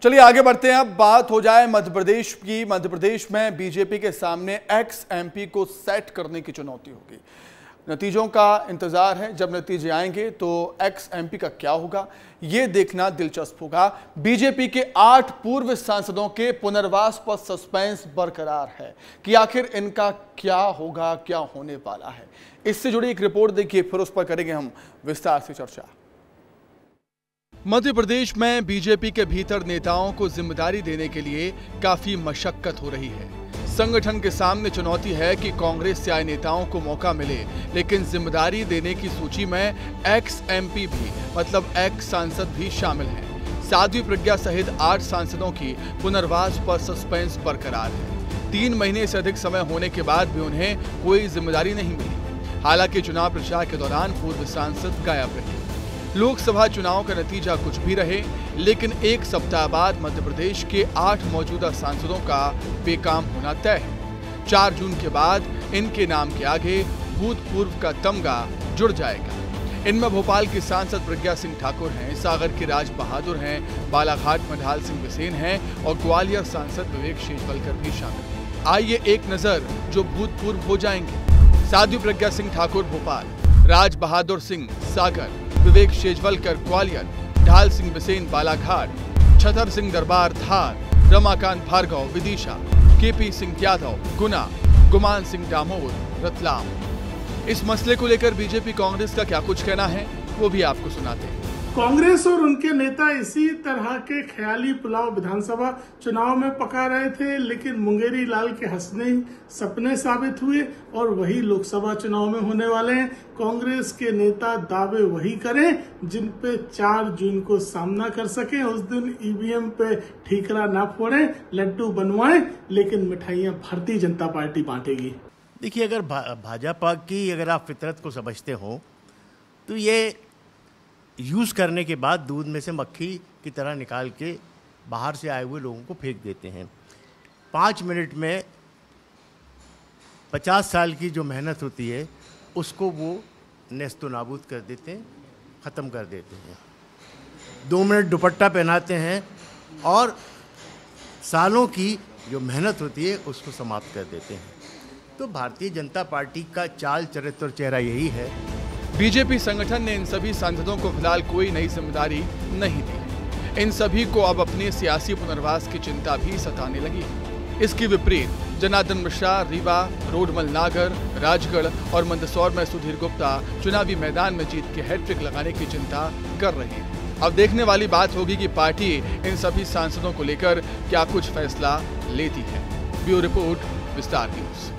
चलिए आगे बढ़ते हैं। अब बात हो जाए मध्य प्रदेश की। मध्य प्रदेश में बीजेपी के सामने एक्स एमपी को सेट करने की चुनौती होगी। नतीजों का इंतजार है। जब नतीजे आएंगे तो एक्स एमपी का क्या होगा ये देखना दिलचस्प होगा। बीजेपी के 8 पूर्व सांसदों के पुनर्वास पर सस्पेंस बरकरार है कि आखिर इनका क्या होगा, क्या होने वाला है। इससे जुड़ी एक रिपोर्ट देखिए, फिर उस पर करेंगे हम विस्तार से चर्चा। मध्य प्रदेश में बीजेपी के भीतर नेताओं को जिम्मेदारी देने के लिए काफी मशक्कत हो रही है। संगठन के सामने चुनौती है कि कांग्रेस से आए नेताओं को मौका मिले, लेकिन जिम्मेदारी देने की सूची में एक्स एमपी भी मतलब एक्स सांसद भी शामिल हैं। साध्वी प्रज्ञा सहित 8 सांसदों की पुनर्वास पर सस्पेंस बरकरार है। 3 महीने से अधिक समय होने के बाद भी उन्हें कोई जिम्मेदारी नहीं मिली। हालांकि चुनाव प्रचार के दौरान पूर्व सांसद गायब रहे। लोकसभा चुनाव का नतीजा कुछ भी रहे, लेकिन एक सप्ताह बाद मध्य प्रदेश के 8 मौजूदा सांसदों का बेकाम होना तय है। 4 जून के बाद इनके नाम के आगे भूतपूर्व का तमगा जुड़ जाएगा। इनमें भोपाल के सांसद प्रज्ञा सिंह ठाकुर हैं, सागर के राज बहादुर हैं, बालाघाट में ढाल सिंह बिसेन हैं और ग्वालियर सांसद विवेक शेजवलकर भी शामिल हैं। आइए एक नजर जो भूतपूर्व हो जाएंगे। साध्वी प्रज्ञा सिंह ठाकुर भोपाल, राज बहादुर सिंह सागर, विवेक शेजवलकर ग्वालियर, ढाल सिंह बिसेन बालाघाट, छतर सिंह दरबार धार, रमाकांत भार्गव विदिशा, केपी सिंह यादव गुना, गुमान सिंह डामोर रतलाम। इस मसले को लेकर बीजेपी कांग्रेस का क्या कुछ कहना है वो भी आपको सुनाते हैं। कांग्रेस और उनके नेता इसी तरह के ख्याली पुलाव विधानसभा चुनाव में पका रहे थे, लेकिन मुंगेरी लाल के हंसने सपने साबित हुए और वही लोकसभा चुनाव में होने वाले हैं। कांग्रेस के नेता दावे वही करें जिन पे 4 जून को सामना कर सकें। उस दिन ईवीएम पे ठीकरा ना फोड़ें, लड्डू बनवाएं, लेकिन मिठाइयां भारतीय जनता पार्टी बांटेगी। देखिए, अगर भाजपा की अगर आप फितरत को समझते हो तो ये यूज़ करने के बाद दूध में से मक्खी की तरह निकाल के बाहर से आए हुए लोगों को फेंक देते हैं। 5 मिनट में 50 साल की जो मेहनत होती है उसको वो नेस्तो नाबूद कर देते हैं, ख़त्म कर देते हैं। 2 मिनट दुपट्टा पहनाते हैं और सालों की जो मेहनत होती है उसको समाप्त कर देते हैं। तो भारतीय जनता पार्टी का चाल चरित्र और चेहरा यही है। बीजेपी संगठन ने इन सभी सांसदों को फिलहाल कोई नई जिम्मेदारी नहीं दी। इन सभी को अब अपने सियासी पुनर्वास की चिंता भी सताने लगी। इसके विपरीत जनार्दन मिश्रा रीवा, रोडमल नागर, राजगढ़ और मंदसौर में सुधीर गुप्ता चुनावी मैदान में जीत के हैट्रिक लगाने की चिंता कर रहे हैं। अब देखने वाली बात होगी कि पार्टी इन सभी सांसदों को लेकर क्या कुछ फैसला लेती है। ब्यूरो रिपोर्ट, विस्तार न्यूज।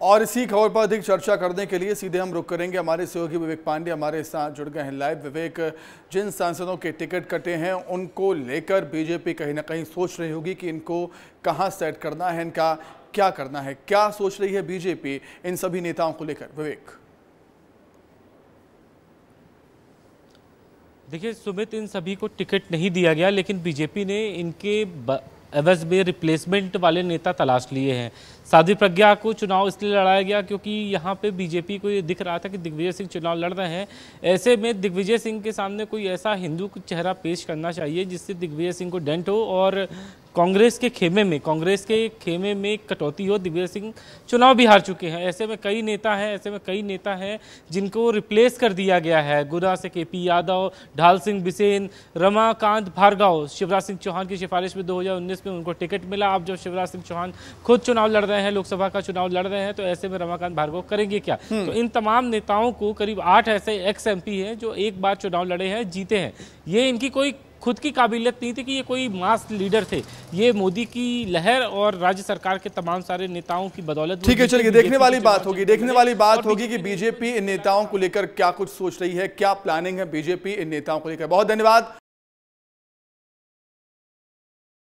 और इसी खबर पर अधिक चर्चा करने के लिए सीधे हम रुख करेंगे। हमारे सहयोगी विवेक पांडे हमारे साथ जुड़ गए हैं लाइव। विवेक, जिन सांसदों के टिकट कटे हैं उनको लेकर बीजेपी कहीं ना कहीं सोच रही होगी कि इनको कहां सेट करना है, इनका क्या करना है। क्या सोच रही है बीजेपी इन सभी नेताओं को लेकर? विवेक, देखिए सुमित, इन सभी को टिकट नहीं दिया गया, लेकिन बीजेपी ने इनके एवज में रिप्लेसमेंट वाले नेता तलाश लिए हैं। साध्वी प्रज्ञा को चुनाव इसलिए लड़ाया गया क्योंकि यहाँ पे बीजेपी को ये दिख रहा था कि दिग्विजय सिंह चुनाव लड़ रहे हैं। ऐसे में दिग्विजय सिंह के सामने कोई ऐसा हिंदू चेहरा पेश करना चाहिए जिससे दिग्विजय सिंह को डेंट हो और कांग्रेस के खेमे में कटौती हो। दिग्विजय सिंह चुनाव भी हार चुके हैं। ऐसे में कई नेता हैं जिनको रिप्लेस कर दिया गया है। गुना से केपी यादव, ढाल सिंह बिसेन, रमाकांत भार्गव। शिवराज सिंह चौहान की सिफारिश में 2019 में उनको टिकट मिला। अब जब शिवराज सिंह चौहान खुद चुनाव लड़ रहे हैं, लोकसभा का चुनाव लड़ रहे हैं, तो ऐसे में रमाकांत भार्गव करेंगे क्या? तो इन तमाम नेताओं को, करीब 8 ऐसे एक्स एमपी हैं जो एक बार चुनाव लड़े हैं, जीते हैं। ये इनकी कोई खुद की काबिलियत नहीं थी कि ये कोई मास लीडर थे। ये मोदी की लहर और राज्य सरकार के तमाम सारे नेताओं की बदौलत। ठीक है, चलिए देखने वाली बात होगी कि बीजेपी इन नेताओं को लेकर क्या कुछ सोच रही है, क्या प्लानिंग है बीजेपी इन नेताओं को लेकर। बहुत धन्यवाद